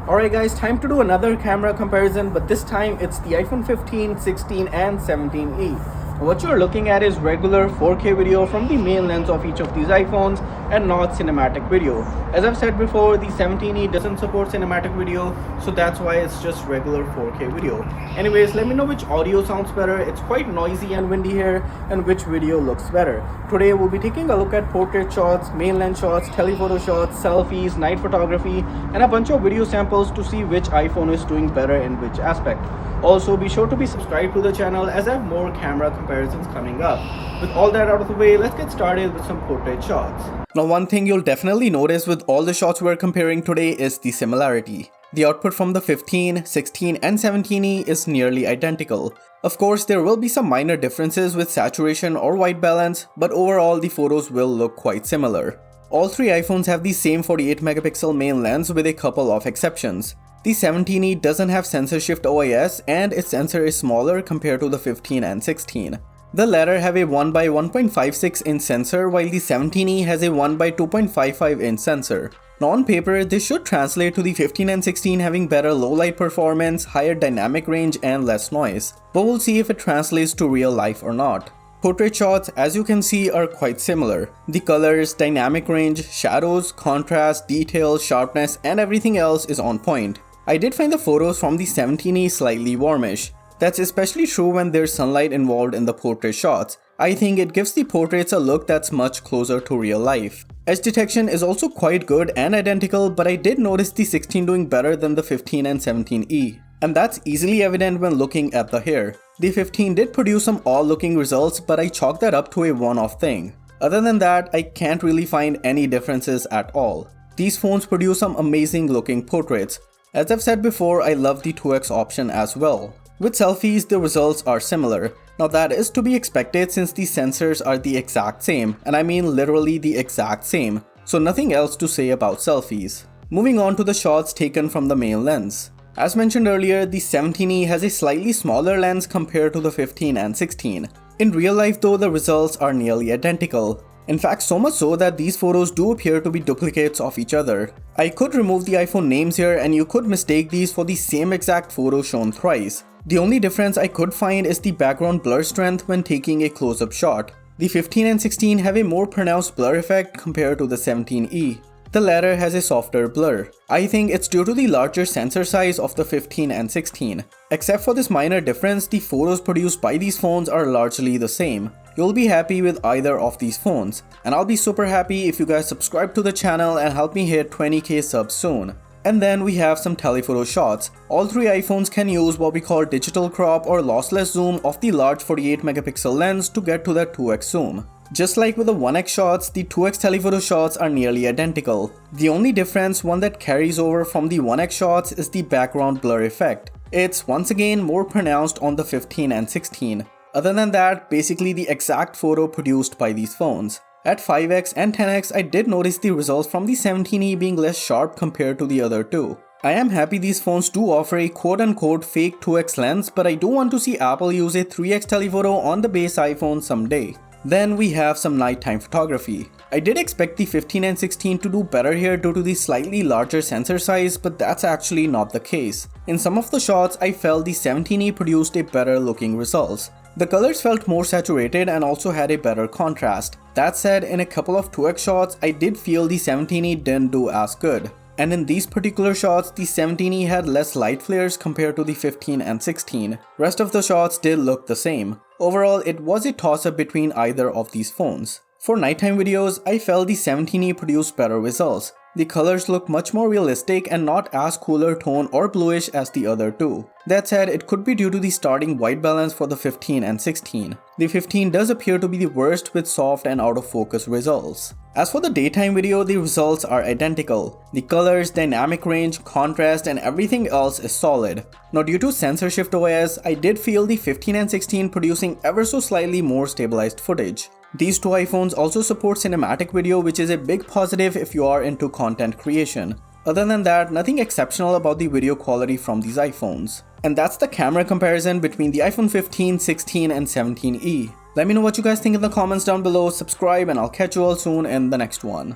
Alright guys, time to do another camera comparison, but this time it's the iPhone 15, 16 and 17e. What you're looking at is regular 4K video from the main lens of each of these iPhones and not cinematic video. As I've said before, the 17e doesn't support cinematic video, so that's why it's just regular 4K video. Anyways, let me know which audio sounds better. It's quite noisy and windy here, and which video looks better. Today we'll be taking a look at portrait shots, main lens shots, telephoto shots, selfies, night photography, and a bunch of video samples to see which iPhone is doing better in which aspect. Also, be sure to be subscribed to the channel as I have more camera comparisons coming up. With all that out of the way, let's get started with some portrait shots. Now, one thing you'll definitely notice with all the shots we're comparing today is the similarity. The output from the 15, 16 and 17e is nearly identical. Of course, there will be some minor differences with saturation or white balance, but overall the photos will look quite similar. All three iPhones have the same 48 megapixel main lens with a couple of exceptions. The 17e doesn't have sensor shift OIS and its sensor is smaller compared to the 15 and 16. The latter have a 1x1.56 inch sensor while the 17e has a 1x2.55 inch sensor. Now on paper, this should translate to the 15 and 16 having better low light performance, higher dynamic range and less noise. But we'll see if it translates to real life or not. Portrait shots, as you can see, are quite similar. The colors, dynamic range, shadows, contrast, detail, sharpness and everything else is on point. I did find the photos from the 17e slightly warmish. That's especially true when there's sunlight involved in the portrait shots. I think it gives the portraits a look that's much closer to real life. Edge detection is also quite good and identical, but I did notice the 16 doing better than the 15 and 17e. And that's easily evident when looking at the hair. The 15 did produce some odd-looking results, but I chalked that up to a one-off thing. Other than that, I can't really find any differences at all. These phones produce some amazing-looking portraits. As I've said before, I love the 2x option as well. With selfies, the results are similar. Now that is to be expected since the sensors are the exact same, and I mean literally the exact same, so nothing else to say about selfies. Moving on to the shots taken from the main lens. As mentioned earlier, the 17e has a slightly smaller lens compared to the 15 and 16. In real life though, the results are nearly identical. In fact, so much so that these photos do appear to be duplicates of each other. I could remove the iPhone names here and you could mistake these for the same exact photo shown thrice. The only difference I could find is the background blur strength when taking a close-up shot. The 15 and 16 have a more pronounced blur effect compared to the 17e. The latter has a softer blur. I think it's due to the larger sensor size of the 15 and 16. Except for this minor difference, the photos produced by these phones are largely the same. You'll be happy with either of these phones. And I'll be super happy if you guys subscribe to the channel and help me hit 20k subs soon. And then we have some telephoto shots. All three iPhones can use what we call digital crop or lossless zoom of the large 48 megapixel lens to get to that 2x zoom. Just like with the 1x shots, the 2x telephoto shots are nearly identical. The only difference, one that carries over from the 1x shots, is the background blur effect. It's once again more pronounced on the 15 and 16. Other than that, basically the exact photo produced by these phones. At 5x and 10x, I did notice the results from the 17e being less sharp compared to the other two. I am happy these phones do offer a quote-unquote fake 2x lens, but I do want to see Apple use a 3x telephoto on the base iPhone someday. Then we have some nighttime photography. I did expect the 15 and 16 to do better here due to the slightly larger sensor size, but that's actually not the case. In some of the shots, I felt the 17e produced a better looking results. The colors felt more saturated and also had a better contrast. That said, in a couple of 2x shots, I did feel the 17e didn't do as good. And in these particular shots, the 17e had less light flares compared to the 15 and 16. Rest of the shots did look the same. Overall, it was a toss-up between either of these phones. For nighttime videos, I felt the 17e produced better results. The colors look much more realistic and not as cooler tone or bluish as the other two. That said, it could be due to the starting white balance for the 15 and 16. The 15 does appear to be the worst with soft and out of focus results. As for the daytime video, the results are identical. The colors, dynamic range, contrast and everything else is solid. Now due to sensor shift OIS, I did feel the 15 and 16 producing ever so slightly more stabilized footage. These two iPhones also support cinematic video, which is a big positive if you are into content creation. Other than that, nothing exceptional about the video quality from these iPhones. And that's the camera comparison between the iPhone 15, 16 and 17e. Let me know what you guys think in the comments down below, subscribe and I'll catch you all soon in the next one.